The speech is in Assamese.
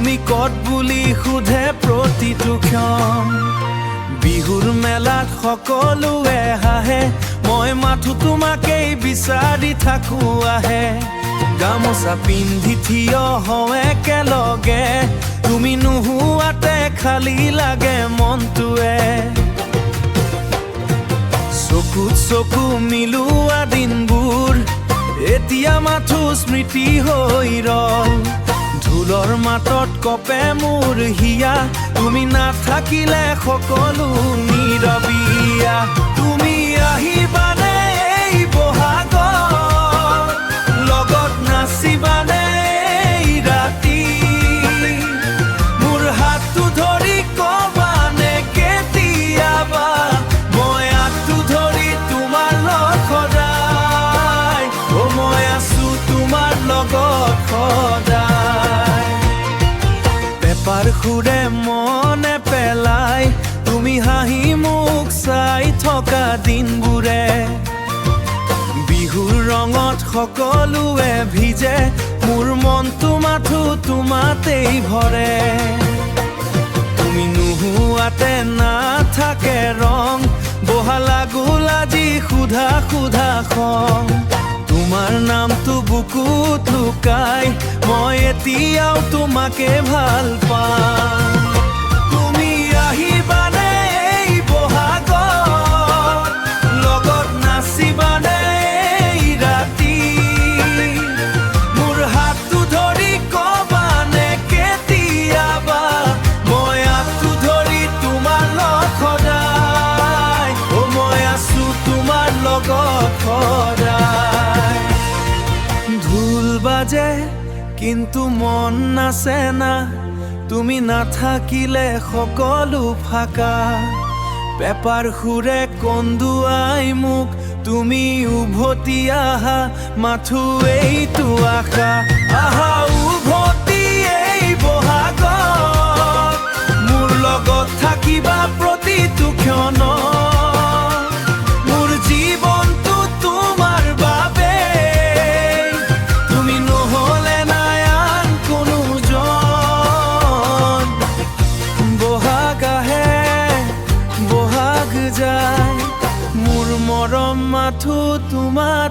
তুমি কত বুলি সোধে প্ৰতিটো ক্ষণ বিহুৰ মেলাত সকলোৱে হাঁহে মই মাথো তোমাকেই বিচাৰি থাকো আহে গামোচা পিন্ধি থিয় হওঁ একেলগে তুমি নোহোৱাতে খালী লাগে মনটোৱে চকুত চকু মিলোৱা দিনবোৰ এতিয়া মাথো স্মৃতি হৈ ৰল ঢোলৰ মাতত কপে মোৰ হিয়া তুমি নাথাকিলে সকলো নীৰৱীয়া তুমি আহিবানে এই বহাগত লগত নাচিবানে এই ৰাতি মোৰ হাতটো ধৰি কবানে কেতিয়াবা মই হাতটো ধৰি তোমাৰ লগত সদায় মই আছো তোমাৰ লগত সদায় পেপাৰ সুৰে মনে পেলাই তুমি হাঁহি মোক চাই থকা দিনবোৰে বিহুৰ ৰঙত সকলোৱে ভিজে মোৰ মনটো মাথো তোমাতেই ভৰে তুমি নোহোৱাতে নাথাকে ৰং বহালা গ'ল আজি সুধা সুধা খং তোমাৰ নামটো বুকুত লুকাই মই এতিয়াও তোমাকে ভাল পাওঁ তুমি আহিবানে এই বহাগত লগত নাচিবানে এই ৰাতি মোৰ হাতটো ধৰি কবানে কেতিয়াবা মই হাতটো ধৰি তোমাৰ লগত সদায় মই আছো তোমাৰ লগত সদায় ঢোল বাজে কিন্তু মন নাচে না তুমি নাথাকিলে সকলো ফাকা পেপাৰ সুৰে কন্দুৱাই মোক তুমি উভতি আহা মাথো এইটো আশা আহা উভতি এই বহাগত মোৰ লগত থাকিবা প্ৰতিটো ক্ষণ মোৰ জীৱনটো তোমাৰ বাবে তুমি নহ'লে নাই আন কোনো জন বহাগ আহে বহাগ যায় মোৰ মৰম মাথো তোমাতে